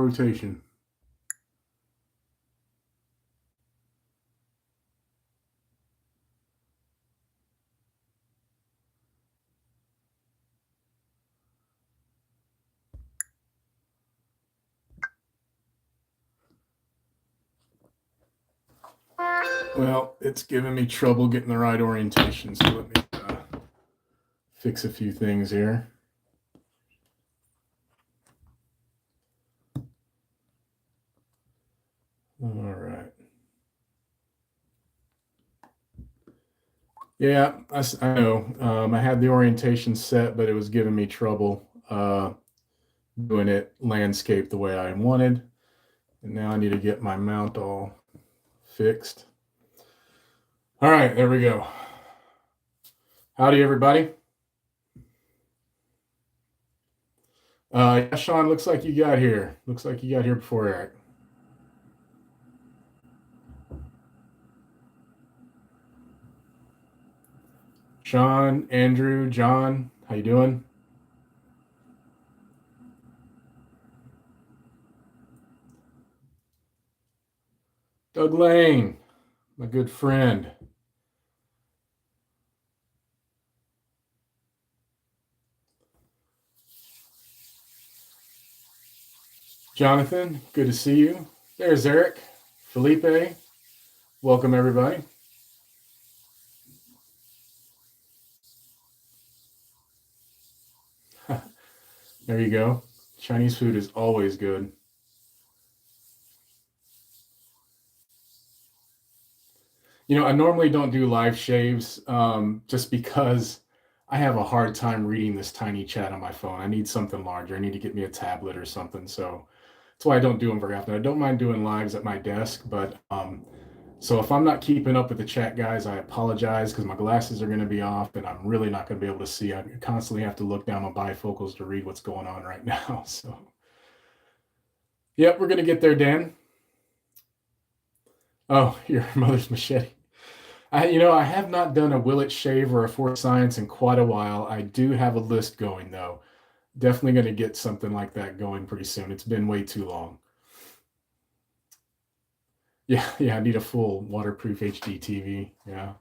rotation. Well, it's giving me trouble getting the right orientation, so let me fix a few things here. All right. Yeah, I know. I had the orientation set, but it was giving me trouble doing it landscape the way I wanted. And now I need to get my mount all fixed. All right, there we go. Howdy, everybody. Yeah, Sean, looks like you got here. Looks like you got here before Eric. Sean, Andrew, John, how you doing? Doug Lane, my good friend. Jonathan, good to see you. There's Eric, Felipe. Welcome, everybody. There you go. Chinese food is always good. You know, I normally don't do live shaves just because I have a hard time reading this tiny chat on my phone. I need something larger. I need to get me a tablet or something. So that's why I don't do them very often. I don't mind doing lives at my desk, but so if I'm not keeping up with the chat, guys, I apologize because my glasses are going to be off and I'm really not going to be able to see. I constantly have to look down my bifocals to read what's going on right now. So, yep, we're going to get there, Dan. Oh, your mother's machete. I have not done a Willet shave or a Fort Science in quite a while. I do have a list going, though. Definitely going to get something like that going pretty soon. It's been way too long. Yeah, I need a full waterproof HD TV. Yeah.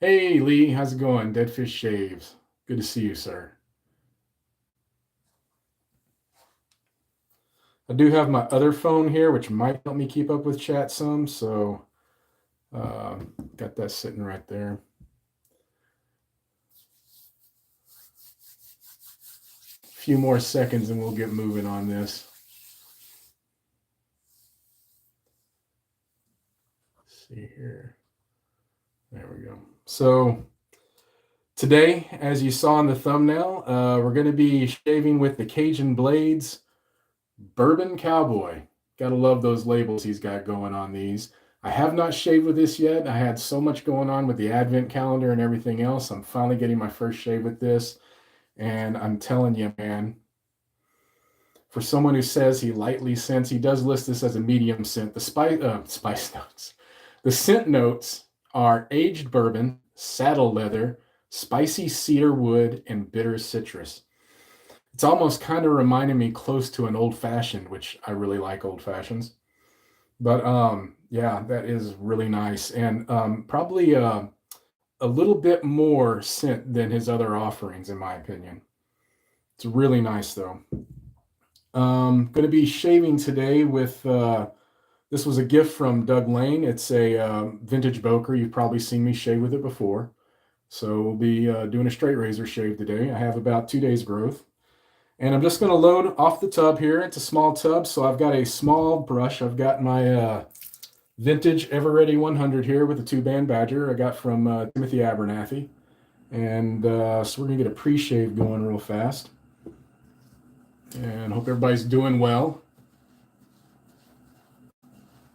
Hey, Lee, how's it going? Deadfish Shaves. Good to see you, sir. I do have my other phone here, which might help me keep up with chat some. So, got that sitting right there. A few more seconds and we'll get moving on this. Let's see here. There we go. So today, as you saw in the thumbnail, we're going to be shaving with the Cajun Blades Bourbon Cowboy. Gotta love those labels he's got going on these. I have not shaved with this yet. I had so much going on with the advent calendar and everything else. I'm finally getting my first shave with this. And I'm telling you, man, for someone who says he lightly scents, he does list this as a medium scent. The spice notes. The scent notes are aged bourbon, saddle leather, spicy cedar wood, and bitter citrus. It's almost kind of reminding me close to an old fashioned, which I really like old fashions. But yeah, that is really nice. And probably a little bit more scent than his other offerings, in my opinion. It's really nice, though. Going to be shaving today with, this was a gift from Doug Lane. It's a vintage Boker. You've probably seen me shave with it before. So we'll be doing a straight razor shave today. I have about 2 days growth. And I'm just going to load off the tub here. It's a small tub, so I've got a small brush. I've got my vintage Everready 100 here with a 2-band badger I got from Timothy Abernathy. And so we're going to get a pre-shave going real fast. And hope everybody's doing well.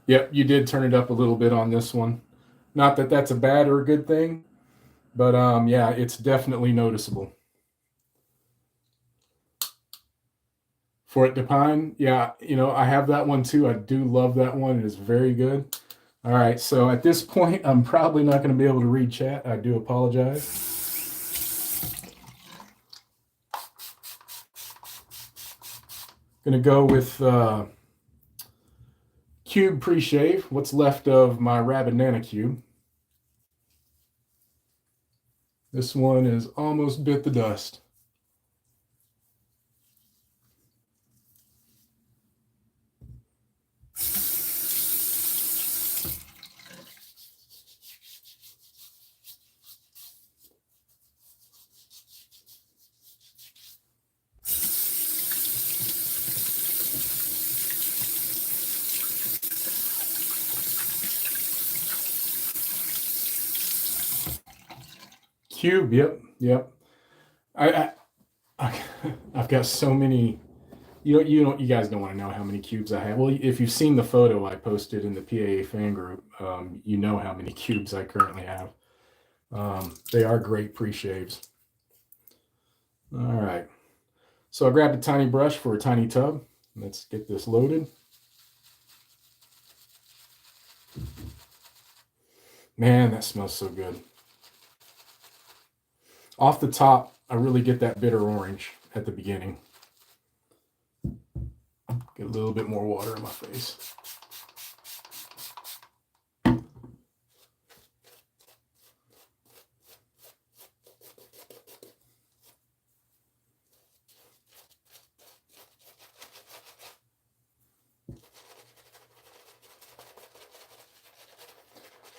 Yep, you did turn it up a little bit on this one. Not that that's a bad or a good thing, but yeah, it's definitely noticeable. Fort Depine, yeah, I have that one too. I do love that one. It is very good. All right, so at this point, I'm probably not going to be able to read chat. I do apologize. Gonna go with cube pre-shave, what's left of my rabbit nana cube. This one is almost bit the dust. Cube, yep. I've got so many. You guys don't want to know how many cubes I have. Well, if you've seen the photo I posted in the PAA fan group, you know how many cubes I currently have. They are great pre-shaves. All right. So I grabbed a tiny brush for a tiny tub. Let's get this loaded. Man, that smells so good. Off the top, I really get that bitter orange at the beginning. Get a little bit more water in my face.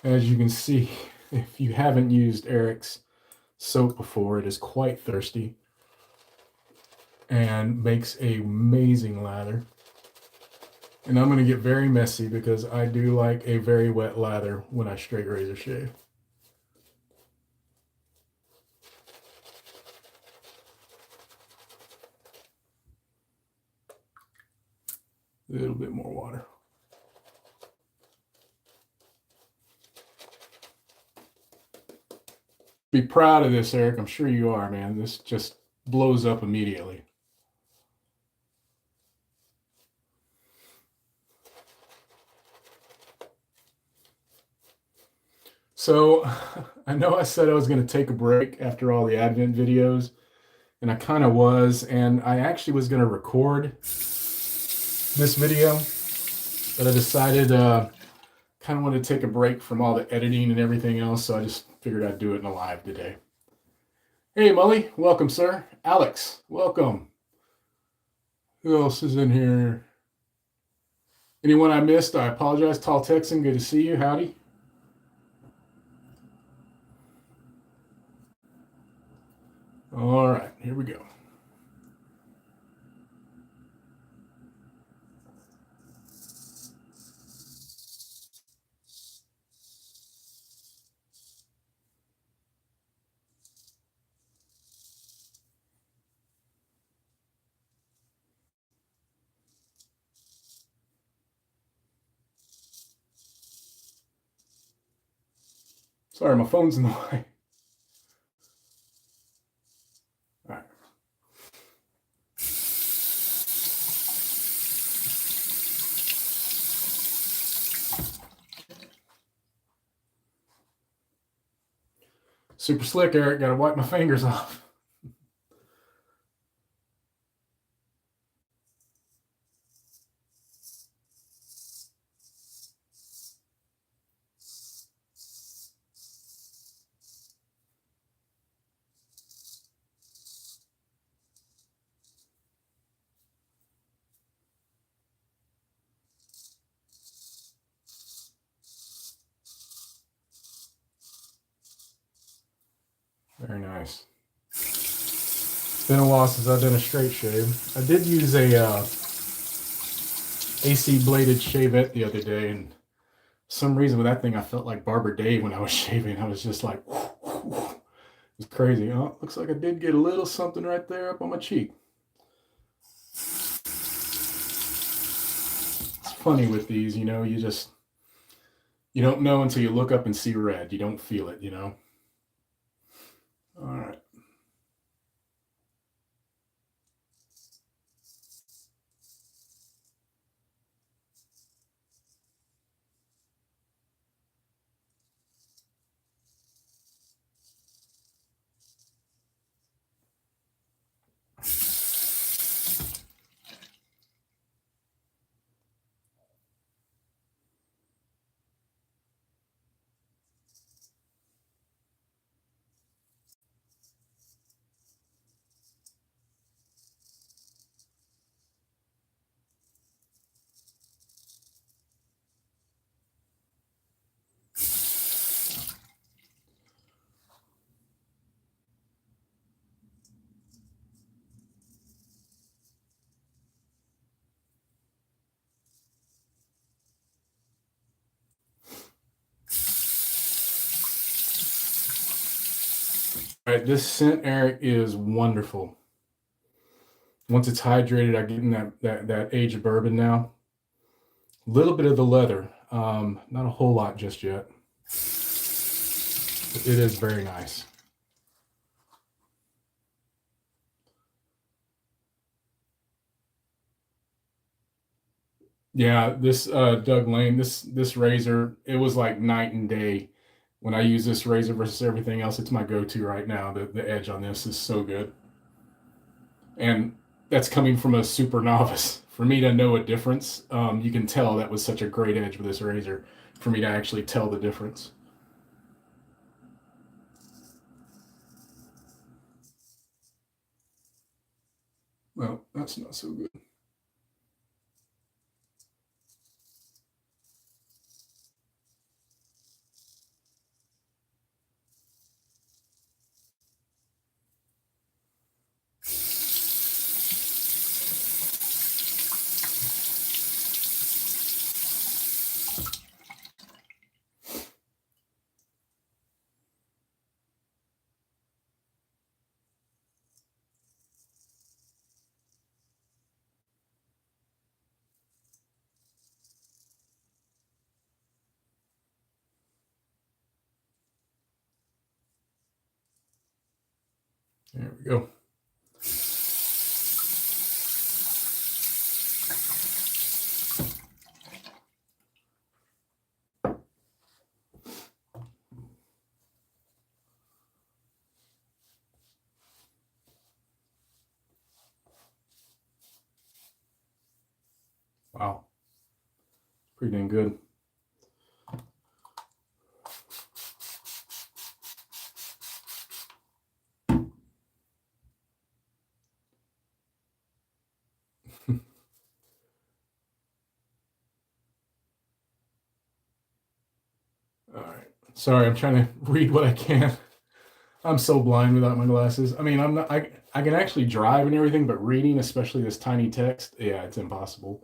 As you can see, if you haven't used Eric's soap before, it is quite thirsty and makes an amazing lather. And I'm going to get very messy because I do like a very wet lather when I straight razor shave. A little bit more water. Be proud of this, Eric. I'm sure you are, man. This just blows up immediately. So I know I said I was going to take a break after all the Advent videos, and I kind of was, and I actually was going to record this video, but I decided kind of wanted to take a break from all the editing and everything else, so I just figured I'd do it in a live today. Hey, Mully, welcome, sir. Alex, welcome. Who else is in here? Anyone I missed, I apologize. Tall Texan, good to see you. Howdy. All right, here we go. Sorry, my phone's in the way. All right. Super slick, Eric. Got to wipe my fingers off. Very nice. It's been a while since I've done a straight shave. I did use a AC bladed shavette the other day, and for some reason with that thing, I felt like Barber Dave when I was shaving. I was just like, whoo, whoo, whoo. It was crazy. Oh, looks like I did get a little something right there up on my cheek. It's funny with these, you don't know until you look up and see red. You don't feel it, All right. All right, this scent, Eric, is wonderful. Once it's hydrated, I get in that age of bourbon now. A little bit of the leather, not a whole lot just yet. But it is very nice. Yeah, this Doug Lane, this razor, it was like night and day. When I use this razor versus everything else, it's my go-to right now. The edge on this is so good. And that's coming from a super novice. For me to know a difference, you can tell that was such a great edge with this razor for me to actually tell the difference. Well, that's not so good. There we go. Wow, pretty dang good. All right. Sorry, I'm trying to read what I can. I'm so blind without my glasses. I mean, I'm not. I can actually drive and everything, but reading, especially this tiny text, yeah, it's impossible.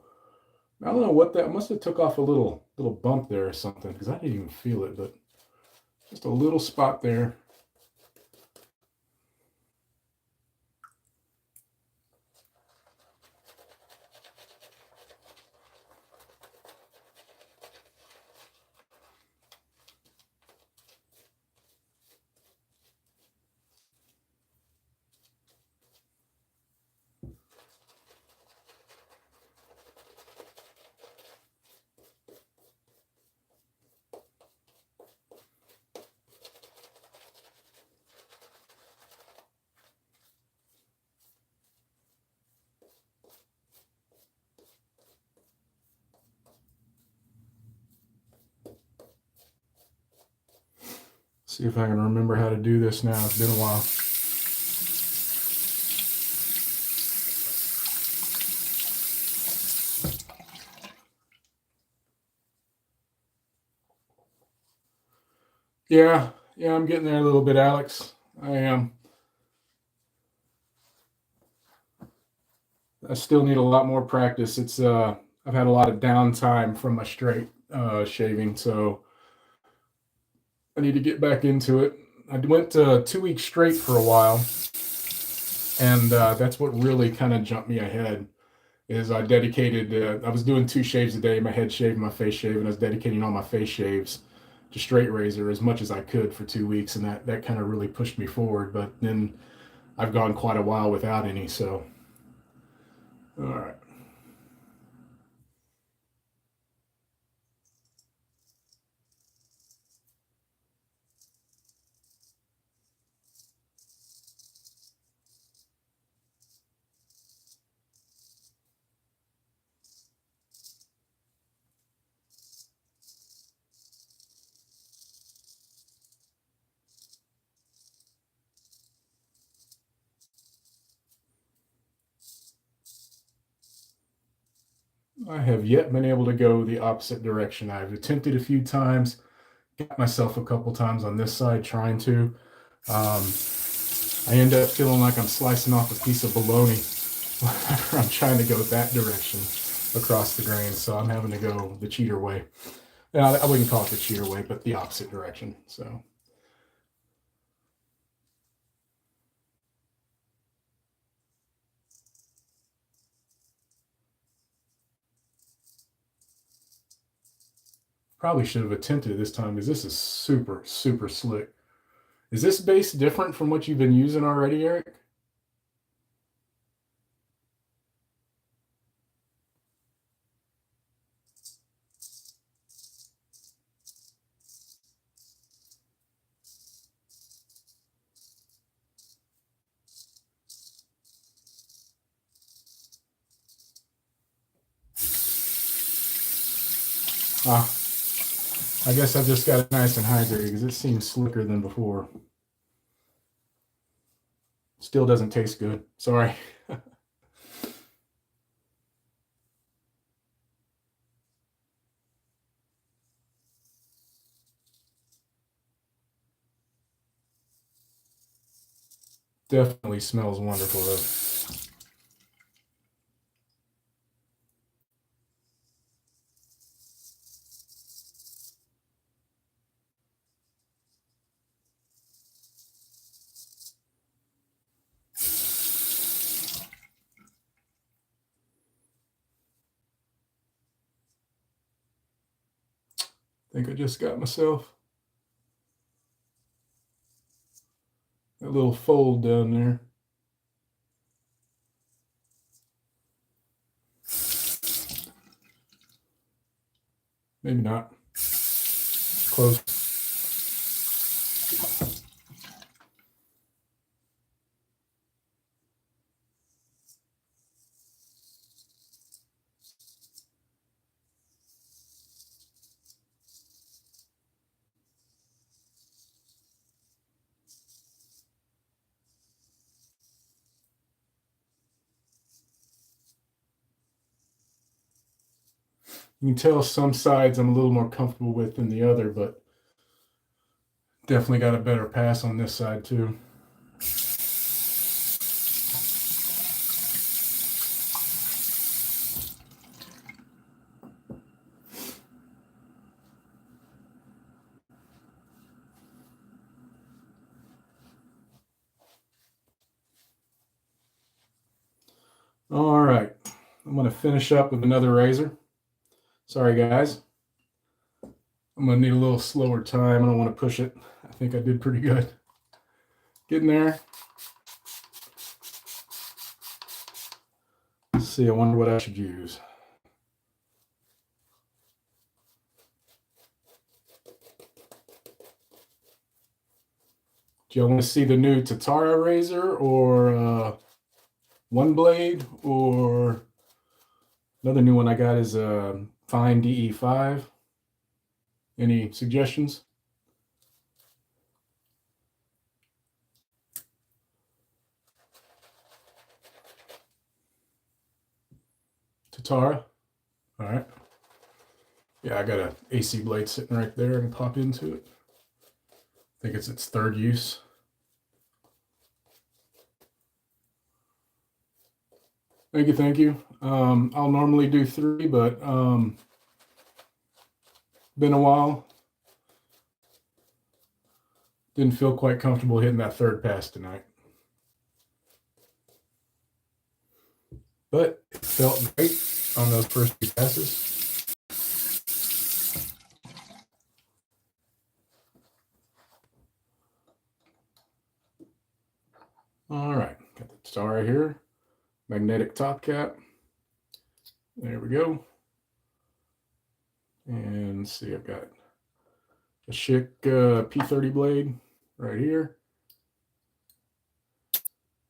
I don't know what that I must have took off a little bump there or something because I didn't even feel it, but just a little spot there. See if I can remember how to do this now. It's been a while. Yeah, yeah, I'm getting there a little bit, Alex. I am. I still need a lot more practice. It's I've had a lot of downtime from my straight shaving, so I need to get back into it. I went 2 weeks straight for a while, and that's what really kind of jumped me ahead. Is I dedicated. I was doing 2 shaves a day, my head shave, and my face shave, and I was dedicating all my face shaves to straight razor as much as I could for 2 weeks, and that kind of really pushed me forward. But then I've gone quite a while without any, so all right. I have yet been able to go the opposite direction. I've attempted a few times, got myself a couple times on this side trying to. Um, I end up feeling like I'm slicing off a piece of bologna whenever I'm trying to go that direction across the grain. So I'm having to go the cheater way. I wouldn't call it the cheater way, but the opposite direction. So Probably should have attempted it this time because this is super, super slick. Is this base different from what you've been using already, Eric? Ah, I guess I just got it nice and hydrated because it seems slicker than before. Still doesn't taste good. Sorry. Definitely smells wonderful though. I think I just got myself a little fold down there. Maybe not. Close. You can tell some sides I'm a little more comfortable with than the other, but definitely got a better pass on this side too. All right, I'm going to finish up with another razor. Sorry, guys. I'm going to need a little slower time. I don't want to push it. I think I did pretty good. Getting there. Let's see, I wonder what I should use. Do y'all want to see the new Tatara razor or one blade, or another new one I got is a Fine DE5? Any suggestions? Tatara. All right. Yeah, I got an AC blade sitting right there. I can pop into it. I think it's its third use. Thank you, thank you. I'll normally do 3, but been a while. Didn't feel quite comfortable hitting that third pass tonight. But it felt great on those first 2 passes. All right, got the star right here. Magnetic top cap. There we go. And see, I've got a Schick P30 blade right here.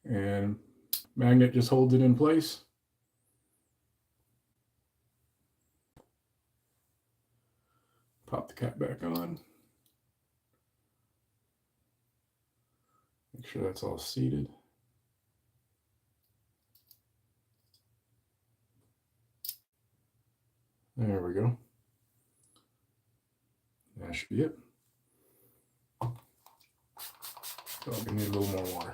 And magnet just holds it in place. Pop the cap back on. Make sure that's all seated. There we go. That should be it. So I'm gonna need a little more water.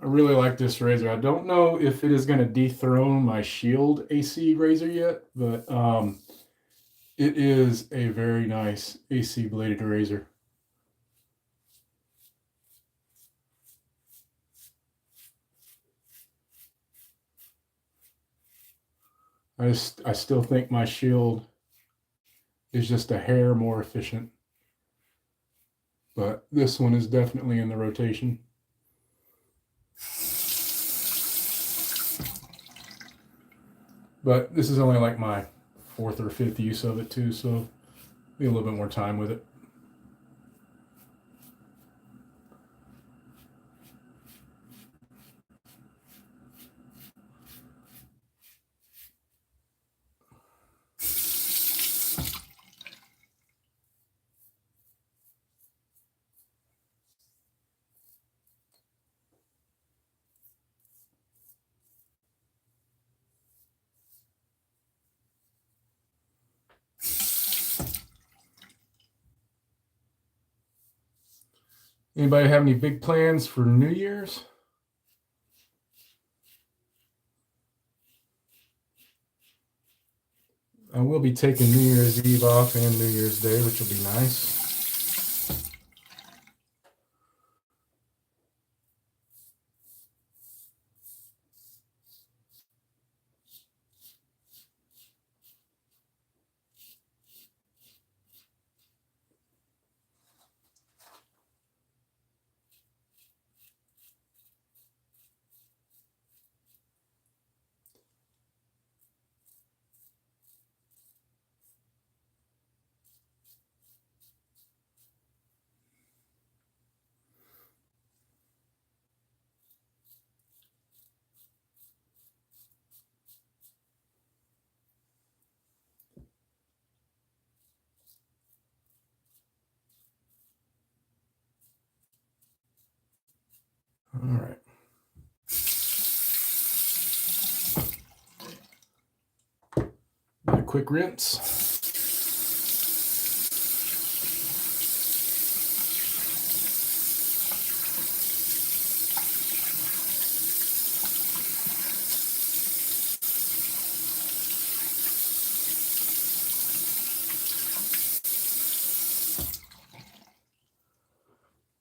I really like this razor. I don't know if it is going to dethrone my Shield AC razor yet, but It is a very nice AC bladed razor. I still think my Shield is just a hair more efficient, but this one is definitely in the rotation. But this is only like my fourth or fifth use of it too, so be a little bit more time with it. Anybody have any big plans for New Year's? I will be taking New Year's Eve off and New Year's Day, which will be nice. All right. A quick rinse.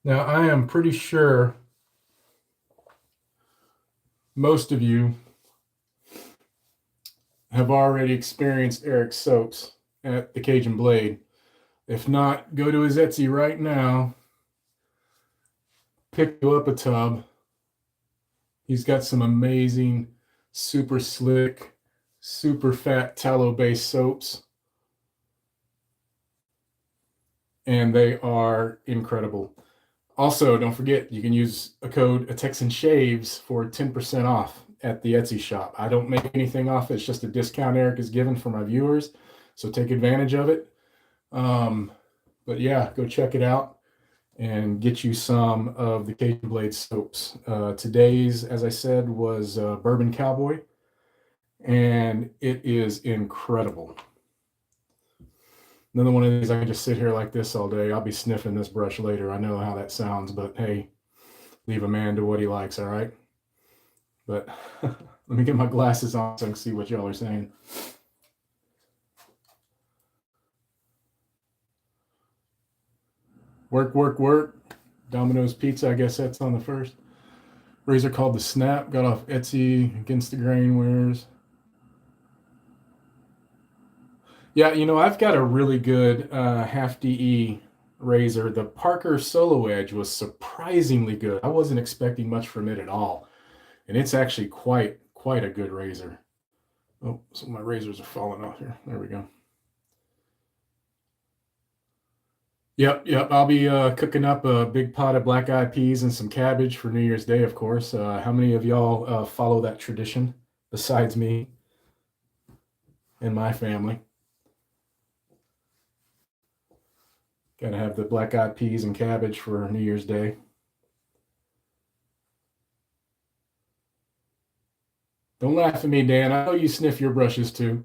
Now, I am pretty sure most of you have already experienced Eric's soaps at the Cajun Blade. If not, go to his Etsy right now, pick you up a tub. He's got some amazing, super slick, super fat tallow-based soaps, and they are incredible. Also, don't forget, you can use a code Texan Shaves for 10% off at the Etsy shop. I don't make anything off it. It's just a discount Eric is given for my viewers, so take advantage of it. But yeah, go check it out and get you some of the Cajun Blade soaps. Today's, as I said, was Bourbon Cowboy, and it is incredible. Another one of these, I can just sit here like this all day. I'll be sniffing this brush later. I know how that sounds, but hey, leave a man to what he likes, all right? But let me get my glasses on so I can see what y'all are saying. Work, work, work. Domino's Pizza, I guess that's on the first. Razor called the Snap, got off Etsy, Against the Grain Wares. Yeah, you know, I've got a really good half DE razor. The Parker Solo Edge was surprisingly good. I wasn't expecting much from it at all. And it's actually quite a good razor. Oh, some of my razors are falling off here. There we go. Yep. I'll be cooking up a big pot of black-eyed peas and some cabbage for New Year's Day, of course. How many of y'all follow that tradition besides me and my family? Got to have the black-eyed peas and cabbage for New Year's Day. Don't laugh at me, Dan. I know you sniff your brushes too.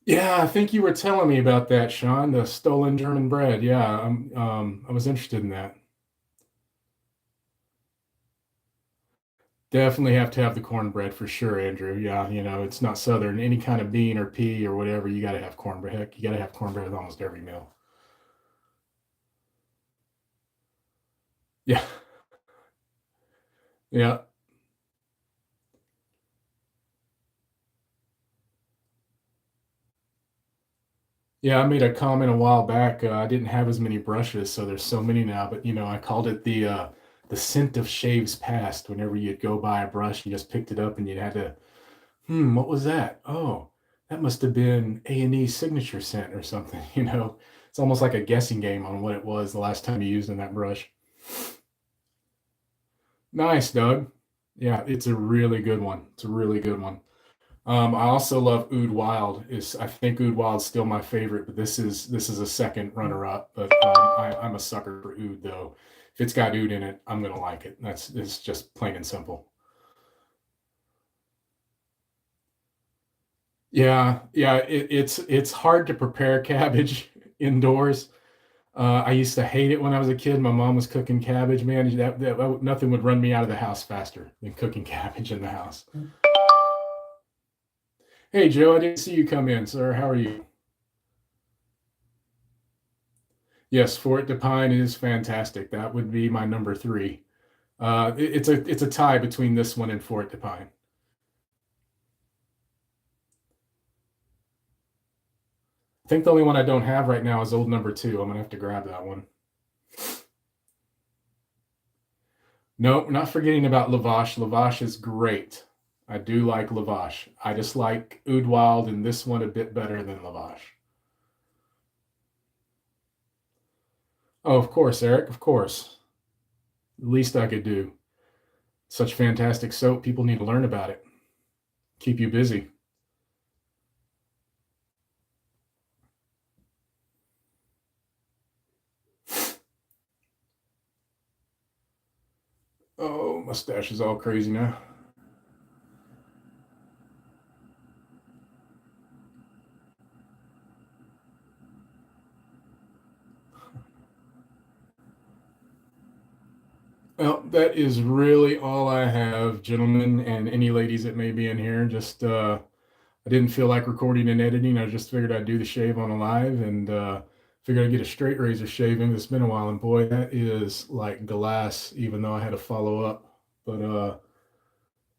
Yeah, I think you were telling me about that, Sean, the stolen German bread. Yeah, I was interested in that. Definitely have to have the cornbread for sure, Andrew. Yeah, it's not Southern. Any kind of bean or pea or whatever, you got to have cornbread. Heck, you got to have cornbread with almost every meal. Yeah, yeah, yeah. I made a comment a while back. I didn't have as many brushes, so there's so many now. But I called it the scent of shaves past. Whenever you'd go buy a brush, you just picked it up and you had to, what was that? Oh, that must have been A&E signature scent or something. It's almost like a guessing game on what it was the last time you used in that brush. Nice, Doug. Yeah, it's a really good one. It's a really good one. I also love Oud Wild. I think Oud Wild's still my favorite, but this is a second runner up. But I'm a sucker for Oud though. If it's got Oud in it, I'm gonna like it. It's just plain and simple. Yeah, yeah. It's hard to prepare cabbage indoors. I used to hate it when I was a kid. My mom was cooking cabbage. Man, nothing would run me out of the house faster than cooking cabbage in the house. Hey, Joe, I didn't see you come in, sir. How are you? Yes, Fort Pine is fantastic. That would be my number three. It's a tie between this one and Fort Pine. I think the only one I don't have right now is old number two. I'm gonna have to grab that one. No, not forgetting about Lavash. Lavash is great. I do like Lavash. I just like Oud Wild and this one a bit better than Lavash. Oh, of course, Eric. Of course. The least I could do. Such fantastic soap. People need to learn about it. Keep you busy. Oh, mustache is all crazy now. Well, that is really all I have, gentlemen, and any ladies that may be in here. Just I didn't feel like recording and editing. I just figured I'd do the shave on a live and figured I'd get a straight razor shaving. It's been a while, and boy, that is like glass, even though I had to follow up. But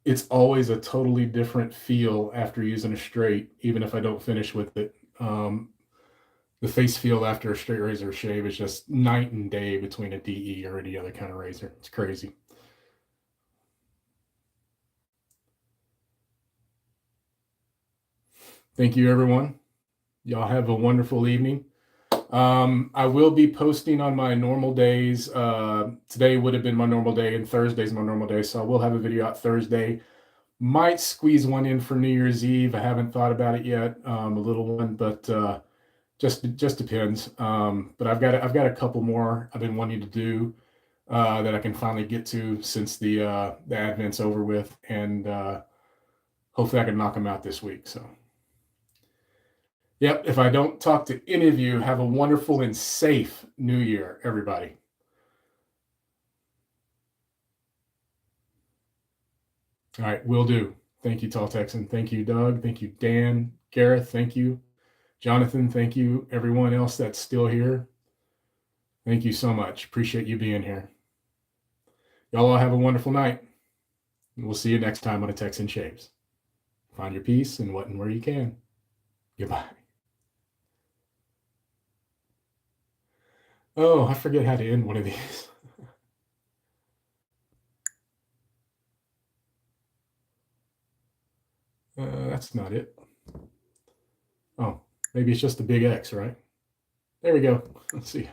it's always a totally different feel after using a straight, even if I don't finish with it. The face feel after a straight razor shave is just night and day between a DE or any other kind of razor. It's crazy. Thank you, everyone. Y'all have a wonderful evening. I will be posting on my normal days. Today would have been my normal day, and Thursday's my normal day. So I will have a video out Thursday. Might squeeze one in for New Year's Eve. I haven't thought about it yet. A little one, but just depends. But I've got a couple more I've been wanting to do that I can finally get to since the Advent's over with, and hopefully I can knock them out this week. So. Yep. If I don't talk to any of you, have a wonderful and safe new year, everybody. All right. Will do. Thank you, Tall Texan. Thank you, Doug. Thank you, Dan. Gareth. Thank you. Jonathan. Thank you. Everyone else that's still here. Thank you so much. Appreciate you being here. Y'all all have a wonderful night. And we'll see you next time on a Texan Shaves. Find your peace and what and where you can. Goodbye. Oh, I forget how to end one of these. That's not it. Oh, maybe it's just a big X, right? There we go. Let's see.